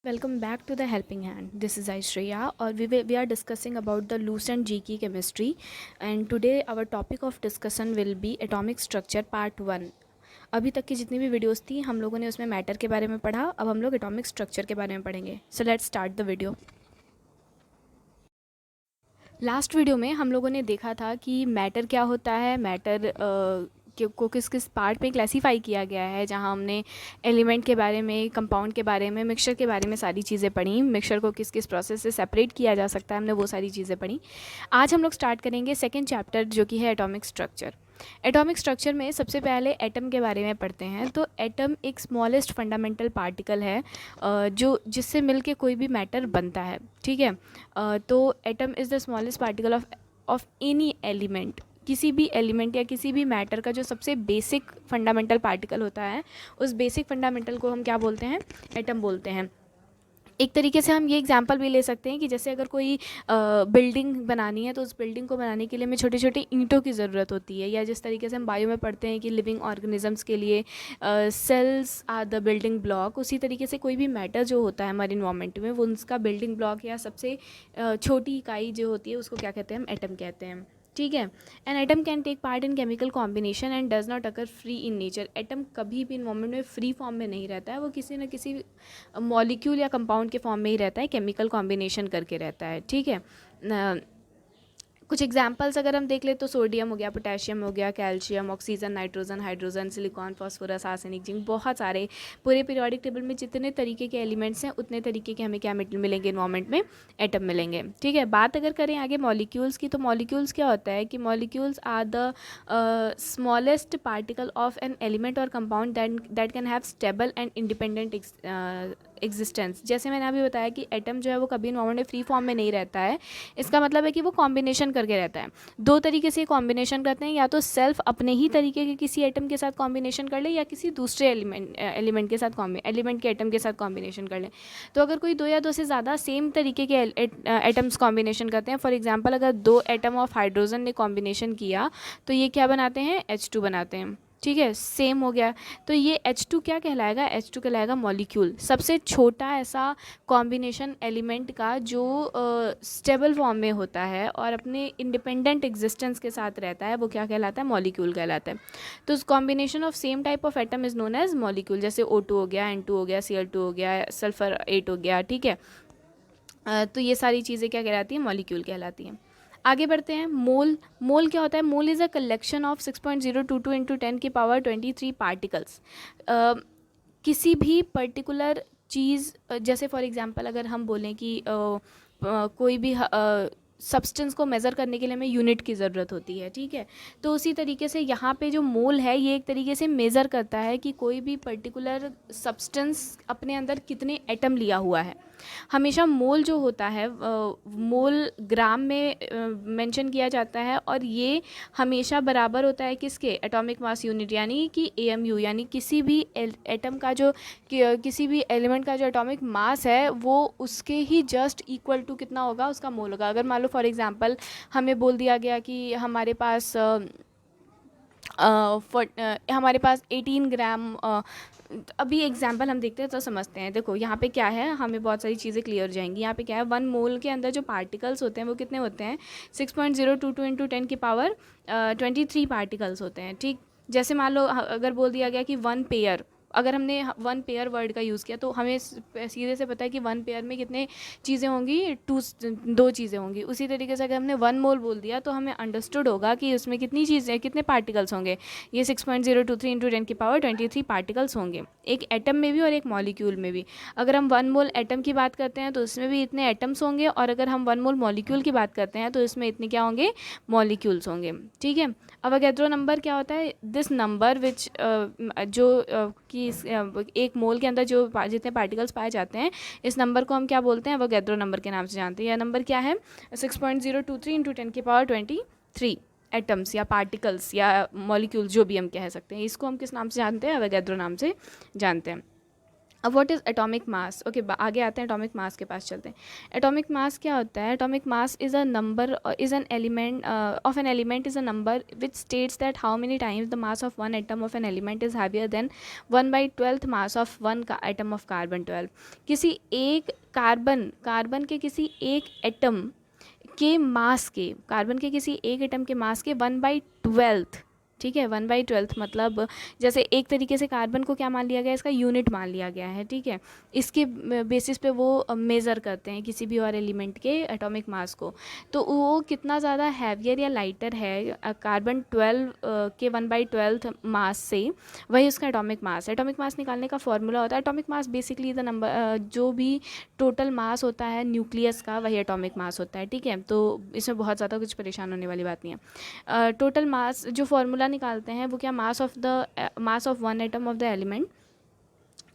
Welcome back to the Helping Hand. This is Aishriya, or we are discussing about the Lucent GK chemistry, and today our topic of discussion will be atomic structure part 1. अभी तक की जितनी भी videos थी हम लोगों ने उसमें मैटर के बारे में पढ़ा. अब हम लोग एटॉमिक स्ट्रक्चर के बारे में पढ़ेंगे. So let's start the video. Last video में हम लोगों ने देखा था कि मैटर क्या होता है, मैटर को किस किस पार्ट में क्लासीफाई किया गया है, जहां हमने एलिमेंट के बारे में, कंपाउंड के बारे में, मिक्सचर के बारे में सारी चीज़ें पढ़ी. मिक्सचर को किस किस प्रोसेस से सेपरेट किया जा सकता है, हमने वो सारी चीज़ें पढ़ी. आज हम लोग स्टार्ट करेंगे सेकेंड चैप्टर जो कि है एटॉमिक स्ट्रक्चर. एटॉमिक स्ट्रक्चर में सबसे पहले एटम के बारे में पढ़ते हैं. तो एटम एक स्मॉलेस्ट फंडामेंटल पार्टिकल है जो जिससे मिलके कोई भी मैटर बनता है. ठीक है. तो atom is the smallest particle of any element. किसी भी एलिमेंट या किसी भी मैटर का जो सबसे बेसिक फंडामेंटल पार्टिकल होता है, उस बेसिक फंडामेंटल को हम क्या बोलते हैं? एटम बोलते हैं. एक तरीके से हम ये एग्जांपल भी ले सकते हैं कि जैसे अगर कोई बिल्डिंग बनानी है तो उस बिल्डिंग को बनाने के लिए हमें छोटे छोटे ईंटों की ज़रूरत होती है. या जिस तरीके से हम बायो में पढ़ते हैं कि लिविंग ऑर्गेनिजम्स के लिए cells are the building block, उसी तरीके से कोई भी मैटर जो होता है हमारे इन्वायरमेंट में, वो उसका बिल्डिंग ब्लॉक या सबसे छोटी इकाई जो होती है उसको क्या कहते हैं? हम एटम कहते हैं. ठीक है. An atom can take part in chemical combination and does not occur free in nature. Atom कभी भी इन्वायरमेंट में फ्री फॉर्म में नहीं रहता है, वो किसी न किसी मॉलिक्यूल या कंपाउंड के फॉर्म में ही रहता है, केमिकल कॉम्बिनेशन करके रहता है. ठीक है. कुछ एग्जांपल्स अगर हम देख ले तो सोडियम हो गया, पोटेशियम हो गया, calcium, oxygen, nitrogen, hydrogen, silicon, phosphorus, arsenic, zinc, बहुत सारे. पूरे पीरियोडिक टेबल में जितने तरीके के एलिमेंट्स हैं उतने तरीके के हमें क्या मिलेंगे इन्वायरमेंट में? एटम मिलेंगे. ठीक है. बात अगर करें आगे मॉलिक्यूल्स की, तो मॉलिक्यूल्स क्या होता है कि molecules are the smallest particle of an element और compound that can have stable and independent existence. जैसे मैंने अभी बताया कि एटम जो है वो कभी इन्वायरमेंट में फ्री फॉर्म में नहीं रहता है. इसका मतलब है कि वो कॉम्बिनेशन करके रहता है. दो तरीके से कॉम्बिनेशन करते हैं, या तो सेल्फ अपने ही तरीके के किसी एटम के साथ कॉम्बिनेशन कर ले, या किसी दूसरे एलिमेंट के साथ एलिमेंट के एटम के साथ कॉम्बिनेशन कर ले. तो अगर कोई दो या दो से ज़्यादा सेम तरीके के एटम्स कॉम्बिनेशन करते हैं, फॉर एग्जाम्पल अगर दो एटम ऑफ हाइड्रोजन ने कॉम्बिनेशन किया तो ये क्या बनाते हैं? H2 बनाते हैं. ठीक है. सेम हो गया. तो ये H2 क्या कहलाएगा? H2 कहलाएगा मॉलिक्यूल. सबसे छोटा ऐसा कॉम्बिनेशन एलिमेंट का जो स्टेबल फॉर्म में होता है और अपने इंडिपेंडेंट एग्जिस्टेंस के साथ रहता है, वो क्या कहलाता है? मॉलिक्यूल कहलाता है. तो इस combination of same type of atom is known as molecule. जैसे O2 हो गया, N2 हो गया, Cl2 हो गया, सल्फर 8 हो गया. ठीक है. तो ये सारी चीज़ें क्या कहलाती हैं? मॉलिक्यूल कहलाती हैं. आगे बढ़ते हैं. मोल क्या होता है? Mole is a collection of 6.022 into 10 की पावर 23 पार्टिकल्स. किसी भी पर्टिकुलर चीज़, जैसे फॉर एग्जांपल अगर हम बोलें कि कोई भी सब्सटेंस को मेज़र करने के लिए हमें यूनिट की ज़रूरत होती है. ठीक है. तो उसी तरीके से यहाँ पे जो मोल है ये एक तरीके से मेज़र करता है कि कोई भी पर्टिकुलर सब्सटेंस अपने अंदर कितने एटम लिया हुआ है. हमेशा मोल जो होता है मोल ग्राम में मेंशन किया जाता है, और ये हमेशा बराबर होता है किसके? एटॉमिक मास यूनिट, यानी कि AMU. यानी किसी भी एटम का जो किसी भी एलिमेंट का जो एटॉमिक मास है वो उसके ही जस्ट इक्वल टू कितना होगा? उसका मोल होगा. अगर मान लो फॉर एग्जांपल हमें बोल दिया गया कि हमारे पास 18 ग्राम. अभी एग्जांपल हम देखते हैं तो समझते हैं. देखो यहाँ पे क्या है, हमें बहुत सारी चीज़ें क्लियर हो जाएंगी. यहाँ पे क्या है, 1 मोल के अंदर जो पार्टिकल्स होते हैं वो कितने होते हैं? 6.022 इंटू 10 की पावर 23 पार्टिकल्स होते हैं. ठीक. जैसे मान लो अगर बोल दिया गया कि 1 पेयर, अगर हमने 1 पेयर वर्ड का यूज़ किया तो हमें सीधे से पता है कि 1 पेयर में कितने चीज़ें होंगी? 2 चीज़ें होंगी. उसी तरीके से अगर हमने 1 मोल बोल दिया तो हमें अंडरस्टूड होगा कि उसमें कितनी चीज़ें, कितने पार्टिकल्स होंगे? ये 6.023 इंटू 10 की पावर 23 पार्टिकल्स होंगे, एक एटम में भी और एक मॉलिक्यूल में भी. अगर हम 1 मोल एटम की बात करते हैं तो उसमें भी इतने एटम्स होंगे, और अगर हम 1 मोल मॉलिक्यूल की बात करते हैं तो इसमें इतने क्या होंगे? मॉलिक्यूल्स होंगे. ठीक है. अवोगाड्रो नंबर क्या होता है? दिस नंबर विच कि एक मोल के अंदर जो जितने पार्टिकल्स पाए जाते हैं, इस नंबर को हम क्या बोलते हैं? अवोगाड्रो नंबर के नाम से जानते हैं. यह नंबर क्या है? 6.023 इंटू 10 की पावर 23 एटम्स या पार्टिकल्स या मॉलिक्यूल्स जो भी हम कह सकते हैं. इसको हम किस नाम से जानते हैं? अवोगाड्रो नाम से जानते हैं. अब what is atomic mass? Okay, आगे आते हैं, एटॉमिक मास के पास चलते हैं। एटॉमिक मास क्या होता है? Atomic mass is a number, is an element of an element is a number which states that how many times the mass of one atom of an element is heavier than 1/12th mass of one atom of carbon 12। किसी एक carbon के किसी एक atom के मास के, carbon के किसी एक एटम के मास के 1/12, ठीक है, 1/12 मतलब जैसे एक तरीके से कार्बन को क्या मान लिया गया है, इसका यूनिट मान लिया गया है, ठीक है। इसके बेसिस पे वो मेज़र करते हैं किसी भी और एलिमेंट के एटॉमिक मास को। तो वो कितना ज़्यादा हैवियर या लाइटर है कार्बन 12 के 1/12 मास से, वही उसका एटॉमिक मास है। एटॉमिक मास निकालने का फॉर्मूला होता है, atomic mass basically the number, जो भी टोटल मास होता है न्यूक्लियस का, वही एटॉमिक मास होता है, ठीक है। तो इसमें बहुत ज़्यादा कुछ परेशान होने वाली बात नहीं है। टोटल मास जो फॉर्मूला निकालते हैं वो क्या, mass of one atom of the element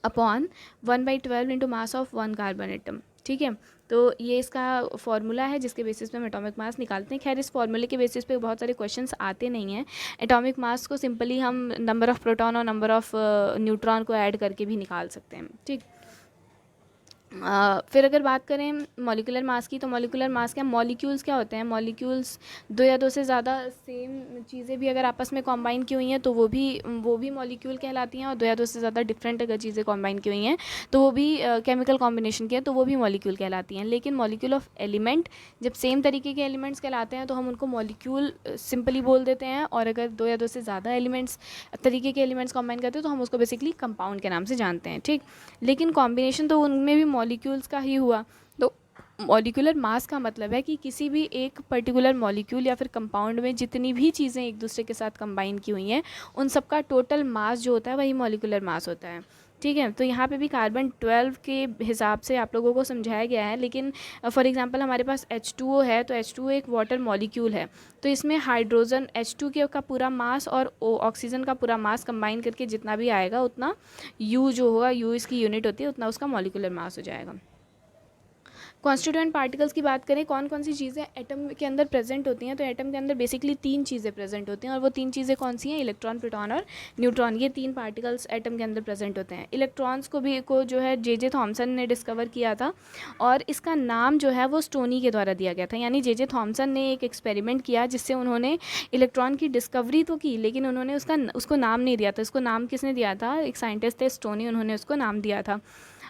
upon 1/12 into mass of one carbon atom, ठीक है। तो ये इसका फॉर्मूला है जिसके बेसिस पे हम एटॉमिक मास निकालते हैं। खैर इस फॉर्मूले के बेसिस पे बहुत सारे क्वेश्चंस आते नहीं हैं। एटॉमिक मास को सिंपली हम नंबर ऑफ़ प्रोटॉन और नंबर ऑफ़ न्यूट्रॉन को ऐड करके भी निकाल सकते हैं, ठीक। फिर अगर बात करें मॉलिक्यूलर मास की, तो मॉलिक्यूलर मास क्या, मॉलिक्यूल्स क्या होते हैं? मॉलिक्यूल्स दो या दो से ज़्यादा सेम चीज़ें भी अगर आपस में कॉम्बाइन की हुई हैं तो वो भी मॉलिक्यूल कहलाती हैं, और दो या दो से ज़्यादा डिफरेंट अगर चीज़ें कॉम्बाइन की हुई हैं तो वो भी केमिकल कॉम्बिनेशन की है तो वो भी मॉलिक्यूल कहलाती हैं। लेकिन मॉलिक्यूल ऑफ एलिमेंट, जब सेम तरीके के एलिमेंट्स कहलाते हैं तो हम उनको मॉलिक्यूल सिंपली बोल देते हैं, और अगर दो या दो से ज़्यादा तरीके के एलिमेंट्स कॉम्बाइन करते हैं तो हम उसको बेसिकली कंपाउंड के नाम से जानते हैं, ठीक। लेकिन कॉम्बिनेशन तो उनमें भी मॉलिक्यूल्स का ही हुआ। तो मॉलिक्यूलर मास का मतलब है कि किसी भी एक पर्टिकुलर मॉलिक्यूल या फिर कंपाउंड में जितनी भी चीज़ें एक दूसरे के साथ कंबाइन की हुई हैं उन सबका टोटल मास जो होता है वही मॉलिक्यूलर मास होता है, ठीक है। तो यहाँ पे भी कार्बन 12 के हिसाब से आप लोगों को समझाया गया है। लेकिन फॉर एग्जांपल हमारे पास H2O है, तो H2O एक वाटर मॉलिक्यूल है, तो इसमें हाइड्रोजन H2 के का पूरा मास और ऑक्सीजन का पूरा मास कंबाइन करके जितना भी आएगा उतना U जो होगा, U इसकी यूनिट होती है, उतना उसका मॉलिक्यूलर मास हो जाएगा। कॉन्स्टिट्यूएंट पार्टिकल्स की बात करें, कौन कौन सी चीज़ें एटम के अंदर प्रेजेंट होती हैं, तो एटम के अंदर बेसिकली तीन चीज़ें प्रेजेंट होती हैं, और वो तीन चीज़ें कौन सी हैं? इलेक्ट्रॉन, प्रोटॉन और न्यूट्रॉन। ये तीन पार्टिकल्स एटम के अंदर प्रेजेंट होते हैं। इलेक्ट्रॉन्स को जो है जे थॉमसन ने डिस्कवर किया था, और इसका नाम जो है वो स्टोनी के द्वारा दिया गया था। यानी जे थॉमसन ने एक एक्सपेरिमेंट किया जिससे उन्होंने इलेक्ट्रॉन की डिस्कवरी तो की, लेकिन उन्होंने उसको नाम नहीं दिया था। इसको नाम किसने दिया था? एक साइंटिस्ट थे स्टोनी, उन्होंने उसको नाम दिया था।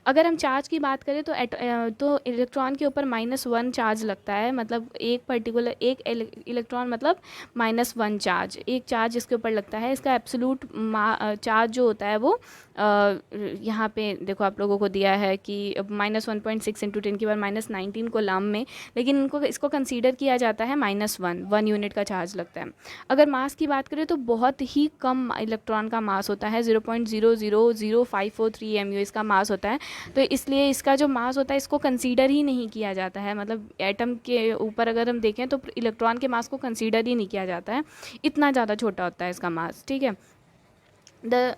अगर हम चार्ज की बात करें तो इलेक्ट्रॉन के ऊपर -1 चार्ज लगता है, मतलब एक इलेक्ट्रॉन मतलब -1 चार्ज, एक चार्ज जिसके ऊपर लगता है। इसका एब्सोल्यूट चार्ज जो होता है वो यहाँ पे देखो आप लोगों को दिया है कि -1.6 इंटू 10⁻⁻19 कोलम में, लेकिन इसको कंसीडर किया जाता है -1 यूनिट का चार्ज लगता है। अगर मास की बात करें तो बहुत ही कम इलेक्ट्रॉन का मास होता है, 0.00543 mu इसका मास होता है। तो इसलिए इसका जो मास होता है इसको कंसीडर ही नहीं किया जाता है, मतलब एटम के ऊपर अगर हम देखें तो इलेक्ट्रॉन के मास को कंसीडर ही नहीं किया जाता है, इतना ज़्यादा छोटा होता है इसका मास, ठीक है। द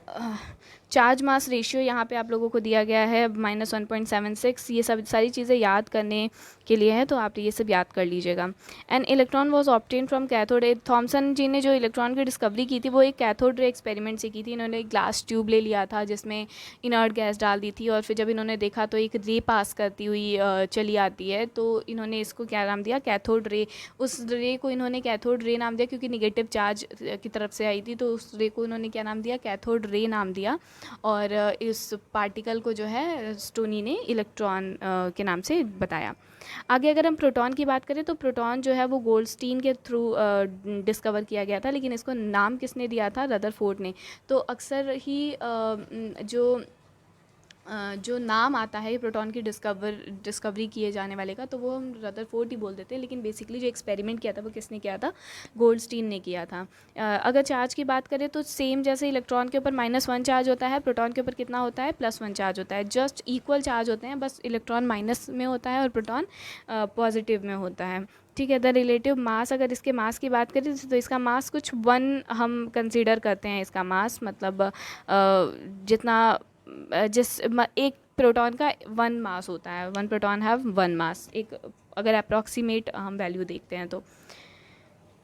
चार्ज मास रेशियो यहाँ पे आप लोगों को दिया गया है -1.76। ये सब सारी चीज़ें याद करने के लिए है, तो आप ये सब याद कर लीजिएगा। And electron was obtain from cathode ray. Thomson ji ने जो इलेक्ट्रॉन की डिस्कवरी की थी वो एक कैथोड रे एक्सपेरिमेंट से की थी। इन्होंने एक ग्लास ट्यूब ले लिया था जिसमें इनर्ट गैस डाल दी थी, और फिर जब इन्होंने देखा तो एक रे पास करती हुई चली आती है, तो इन्होंने इसको क्या नाम दिया? Cathode ray. उस रे को इन्होंने कैथोड रे नाम दिया क्योंकि निगेटिव चार्ज की तरफ से आई थी, तो उस रे को इन्होंने क्या नाम दिया? कैथोड रे नाम दिया। और इस पार्टिकल को जो है स्टोनी ने इलेक्ट्रॉन के नाम से बताया। आगे अगर हम प्रोटॉन की बात करें तो प्रोटॉन जो है वो गोल्डस्टीन के थ्रू डिस्कवर किया गया था, लेकिन इसको नाम किसने दिया था? रदरफोर्ड ने। तो अक्सर ही जो नाम आता है प्रोटॉन की डिस्कवरी किए जाने वाले का, तो वो हम रदरफोर्ड ही बोल देते हैं, लेकिन बेसिकली जो एक्सपेरिमेंट किया था वो किसने किया था? गोल्डस्टीन ने किया था। अगर चार्ज की बात करें तो सेम जैसे इलेक्ट्रॉन के ऊपर -1 चार्ज होता है, प्रोटॉन के ऊपर कितना होता है? +1 चार्ज होता है। जस्ट इक्वल चार्ज होते हैं, बस इलेक्ट्रॉन माइनस में होता है और प्रोटॉन पॉजिटिव में होता है, ठीक है। द रिलेटिव मास, अगर इसके मास की बात करें तो इसका मास कुछ 1 हम कंसीडर करते हैं इसका मास, मतलब जितना एक प्रोटॉन का 1 मास होता है, 1 प्रोटॉन हैव 1 मास, एक अगर अप्रॉक्सीमेट हम वैल्यू देखते हैं तो।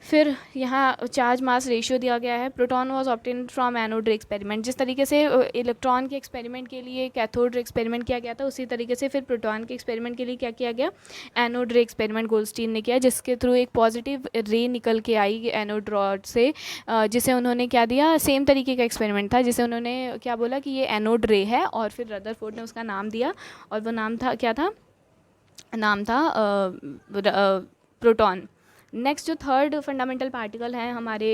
फिर यहाँ चार्ज मास रेशियो दिया गया है। Proton was obtained from anode रे एक्सपेरिमेंट। जिस तरीके से इलेक्ट्रॉन के एक्सपेरिमेंट के लिए कैथोड रे एक्सपेरिमेंट किया गया था, उसी तरीके से फिर प्रोटॉन के एक्सपेरिमेंट के लिए क्या किया गया, एनोड रे एक्सपेरिमेंट गोल्डस्टीन ने किया, जिसके थ्रू एक पॉजिटिव रे निकल के आई एनोड रॉड से, जिसे उन्होंने क्या दिया, सेम तरीके का एक्सपेरिमेंट था, जिसे उन्होंने क्या बोला कि ये एनोड रे है, और फिर रदरफोर्ड ने उसका नाम दिया, और वो नाम था क्या था, नाम था प्रोटॉन। नेक्स्ट जो थर्ड फंडामेंटल पार्टिकल है हमारे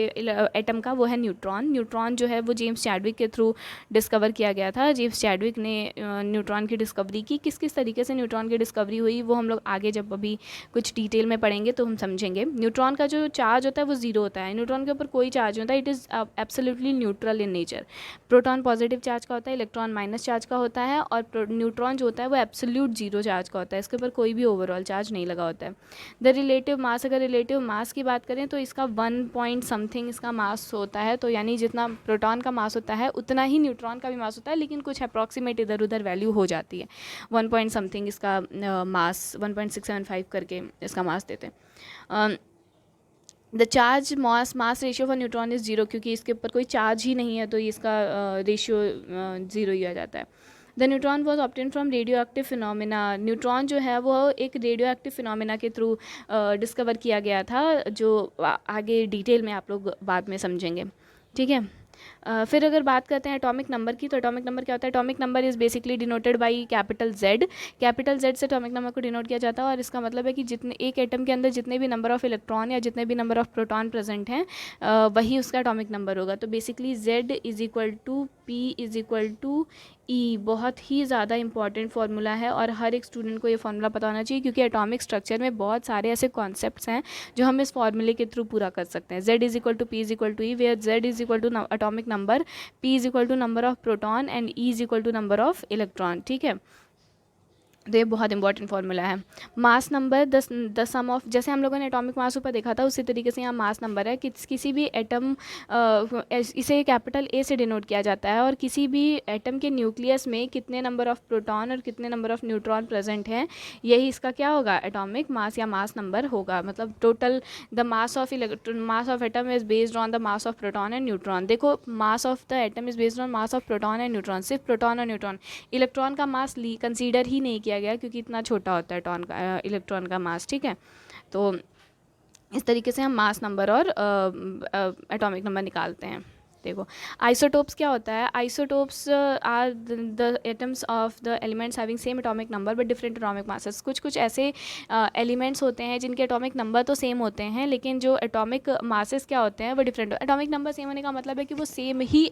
एटम का, वो है न्यूट्रॉन। न्यूट्रॉन जो है वो जेम्स चैडविक के थ्रू डिस्कवर किया गया था। जेम्स चैडविक ने न्यूट्रॉन की डिस्कवरी की। किस किस तरीके से न्यूट्रॉन की डिस्कवरी हुई वो हम लोग आगे जब अभी कुछ डिटेल में पढ़ेंगे तो हम समझेंगे। न्यूट्रॉन का जो चार्ज होता है वो जीरो होता है। न्यूट्रॉन के ऊपर कोई चार्ज नहीं होता है, it is absolutely neutral in nature. Proton positive charge का होता है, इलेक्ट्रॉन माइनस चार्ज का होता है, और न्यूट्रॉन जो होता है वो एब्सोल्यूट जीरो चार्ज का होता है। इसके ऊपर कोई भी ओवरऑल चार्ज नहीं लगा होता है। द रिलेटिव मास, अगर रिलेटिव मास की बात करें तो इसका 1 पॉइंट समथिंग इसका मास होता है। तो यानी जितना प्रोटॉन का मास होता है उतना ही न्यूट्रॉन का भी मास होता है, लेकिन कुछ अप्रॉक्सीमेट इधर उधर वैल्यू हो जाती है। 1 पॉइंट समथिंग इसका मास, 1.675 करके इसका मास देते हैं। The charge mass ratio for neutron is zero, क्योंकि इसके ऊपर कोई चार्ज ही नहीं है, तो इसका रेशियो ज़ीरो ही आ जाता है। The neutron was obtain from radio active phenomena. Neutron जो है वो एक रेडियो एक्टिव फिनोमिना के थ्रू डिस्कवर किया गया था, जो आगे डिटेल में आप लोग बाद में समझेंगे, ठीक है। फिर अगर बात करते हैं एटॉमिक नंबर की, तो एटॉमिक नंबर क्या होता है? Atomic number is basically denoted by capital Z. Capital Z से एटॉमिक नंबर को डिनोट किया जाता है, और इसका मतलब है कि जितने एक एटम के अंदर जितने भी नंबर ऑफ इलेक्ट्रॉन या जितने भी नंबर ऑफ प्रोटॉन प्रेजेंट हैं, वही उसका एटॉमिक नंबर होगा। तो basically Z is equal to P is equal to E. बहुत ही ज़्यादा इंपॉर्टेंट फार्मूला है, और हर एक स्टूडेंट को ये फार्मूला पता होना चाहिए, क्योंकि एटॉमिक स्ट्रक्चर में बहुत सारे ऐसे कॉन्सेप्ट्स हैं जो हम इस फार्मूले के थ्रू पूरा कर सकते हैं। Z is equal to P is equal to E, where Z is equal to atomic number, P is equal to number of proton, and E is equal to number of electron, ठीक है। तो ये बहुत important formula है। Mass number the sum of, जैसे हम लोगों ने एटॉमिक मास ऊपर देखा था, उसी तरीके से यहाँ मास नंबर है कि किसी भी एटम, इसे कैपिटल ए से डिनोट किया जाता है, और किसी भी एटम के न्यूक्लियस में कितने नंबर ऑफ प्रोटॉन और कितने नंबर ऑफ न्यूट्रॉन प्रेजेंट हैं, यही इसका क्या होगा, एटॉमिक मास या मास नंबर होगा। मतलब total the mass of atom is based on the mass of proton and neutron. देखो, mass of the atom is based on mass of proton and neutron, सिर्फ प्रोटॉन और न्यूट्रॉन। इलेक्ट्रॉन का mass consider ही नहीं किया गया, क्योंकि इतना छोटा होता है इलेक्ट्रॉन का मास, ठीक है। तो इस तरीके से हम मास नंबर और एटॉमिक नंबर निकालते हैं। देखो, आइसोटोप्स क्या होता है? Isotopes are the atoms of the elements having same atomic number but different atomic masses. कुछ कुछ ऐसे एलिमेंट्स होते हैं जिनके एटॉमिक नंबर तो सेम होते हैं, लेकिन जो एटॉमिक मासेस क्या होते हैं वो डिफरेंट। एटॉमिक नंबर सेम होने का मतलब है कि वो सेम ही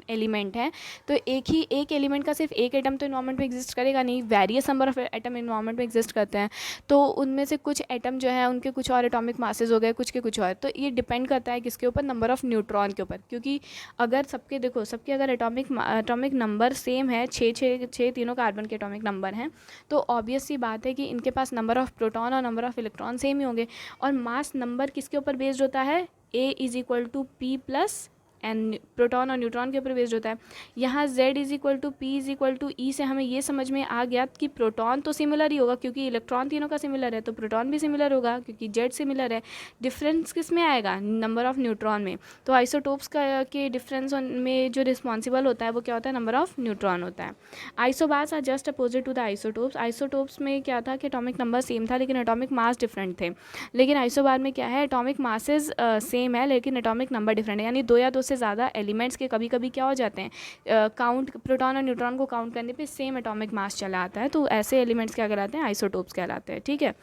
एलिमेंट है। तो एक एलिमेंट का सिर्फ एक एटम तो इन्वायरमेंट में एग्जिस्ट करेगा नहीं, various number of atom environment में एग्जिस्ट करते हैं। तो उनमें से कुछ एटम जो है उनके कुछ और एटॉमिक मासेस हो गए, कुछ के कुछ और। तो ये डिपेंड करता है किसके ऊपर? नंबर ऑफ न्यूट्रॉन के ऊपर। क्योंकि अगर सबके, देखो, सबके अगर एटॉमिक नंबर सेम है, छः तीनों कार्बन के एटॉमिक नंबर हैं, तो ऑब्वियस सी बात है कि इनके पास नंबर ऑफ प्रोटॉन और नंबर ऑफ इलेक्ट्रॉन सेम ही होंगे। और मास नंबर किसके ऊपर बेस्ड होता है? A is equal to P plus and proton और न्यूट्रॉन के ऊपर बेस्ड होता है। यहाँ Z is equal to P is equal to E से हमें ये समझ में आ गया कि प्रोटॉन तो सिमिलर ही होगा, क्योंकि इलेक्ट्रॉन तीनों का सिमिलर है, तो प्रोटॉन भी सिमिलर होगा क्योंकि Z सिमिलर है। डिफरेंस किस में आएगा? नंबर ऑफ न्यूट्रॉन में। तो आइसोटोप्स के डिफरेंस में जो रिस्पॉन्सिबल होता है वो क्या होता है? नंबर ऑफ न्यूट्रॉन होता है। Isobars are just opposite to the isotopes. Isotopes में क्या था कि एटॉमिक नंबर सेम था लेकिन एटॉमिक मास डिफरेंट थे। लेकिन आइसोबार में क्या है? एटॉमिक मासेस सेम है लेकिन एटॉमिक नंबर डिफरेंट है, यानी दो या दो से ज़्यादा एलिमेंट्स के कभी कभी क्या हो जाते हैं, काउंट, प्रोटॉन और न्यूट्रॉन को काउंट करने पे सेम एटॉमिक मास चला आता है। तो ऐसे एलिमेंट्स क्या कहलाते हैं? आइसोटोप्स कहलाते हैं, ठीक है।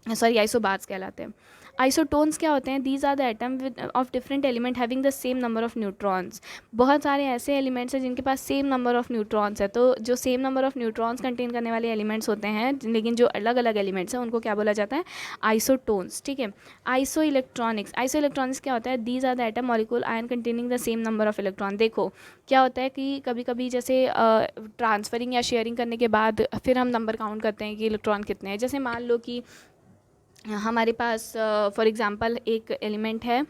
सॉरी, आइसोबार्स कहलाते हैं। आइसोटोन्स क्या होते हैं? These are the atom of different element having the same number of neutrons. बहुत सारे ऐसे एलिमेंट्स हैं जिनके पास सेम नंबर ऑफ न्यूट्रॉन्स है। तो जो same number of neutrons contain करने वाले एलिमेंट्स होते हैं, लेकिन जो अलग अलग एलिमेंट्स हैं, उनको क्या बोला जाता है? आइसोटोन्स, ठीक है। आइसो इलेक्ट्रॉनिक्स क्या होता है? These are the atom molecule ion containing the same number of electron. देखो, क्या होता है कि कभी कभी जैसे ट्रांसफरिंग या शेयरिंग करने के बाद फिर हम नंबर काउंट करते हैं कि इलेक्ट्रॉन कितने हैं। जैसे मान लो कि हमारे पास फॉर एग्ज़ाम्पल एक एलिमेंट है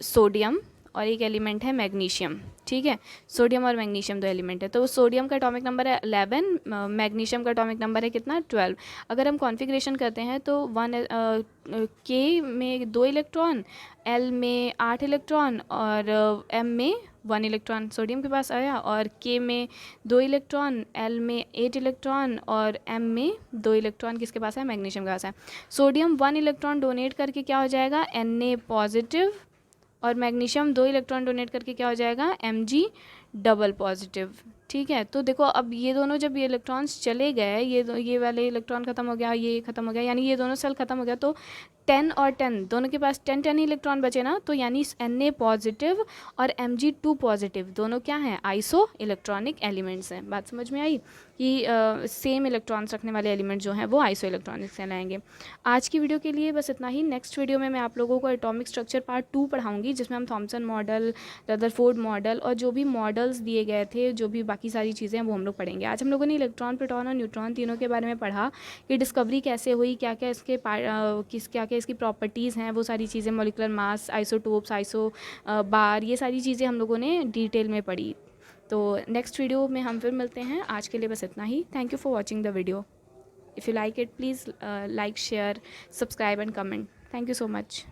सोडियम, और एक एलिमेंट है मैग्नीशियम, ठीक है। सोडियम और मैग्नीशियम 2 एलिमेंट है। तो सोडियम का एटॉमिक नंबर है 11, मैग्नीशियम का एटॉमिक नंबर है कितना 12। अगर हम कॉन्फ़िगरेशन करते हैं तो के में 2 इलेक्ट्रॉन, एल में 8 इलेक्ट्रॉन और एम में 1 इलेक्ट्रॉन सोडियम के पास आया, और के में 2 इलेक्ट्रॉन, एल में 8 इलेक्ट्रॉन और एम में 2 इलेक्ट्रॉन किसके पास है, मैग्नीशियम के पास है। सोडियम 1 इलेक्ट्रॉन डोनेट करके क्या हो जाएगा, Na पॉजिटिव, और मैग्नीशियम 2 इलेक्ट्रॉन डोनेट करके क्या हो जाएगा, Mg डबल पॉजिटिव, ठीक है। तो देखो अब ये दोनों जब ये इलेक्ट्रॉन्स चले गए, ये वाले इलेक्ट्रॉन खत्म हो गया, ये खत्म हो गया, यानी ये दोनों सेल खत्म हो गया, तो 10 और 10 दोनों के पास 10 ही इलेक्ट्रॉन बचे ना, तो यानी Na पॉजिटिव और Mg2 पॉजिटिव दोनों क्या हैं, आइसो इलेक्ट्रॉनिक एलिमेंट्स हैं। बात समझ में आई कि सेम इलेक्ट्रॉन्स रखने वाले एलिमेंट जो हैं वो आइसो इलेक्ट्रॉनिक्स कहलाएंगे। आज की वीडियो के लिए बस इतना ही। नेक्स्ट वीडियो में मैं आप लोगों को एटॉमिक स्ट्रक्चर पार्ट 2 पढ़ाऊंगी, जिसमें हम थॉमसन मॉडल, रदरफोर्ड मॉडल और जो भी मॉडल्स दिए गए थे, जो भी बाकी सारी चीज़ें हैं वो हम लोग पढ़ेंगे। आज हम लोगों ने इलेक्ट्रॉन, प्रोटॉन और न्यूट्रॉन तीनों के बारे में पढ़ा कि डिस्कवरी कैसे हुई, क्या क्या इसके क्या क्या इसकी प्रॉपर्टीज़ हैं, वो सारी चीज़ें, मॉलिक्यूलर मास, आइसोटोप्स, बार, ये सारी चीज़ें हम लोगों ने डिटेल में पढ़ी। तो नेक्स्ट वीडियो में हम फिर मिलते हैं। आज के लिए बस इतना ही। Thank you for watching the video. If you like it please like, share, subscribe and comment. Thank you so much.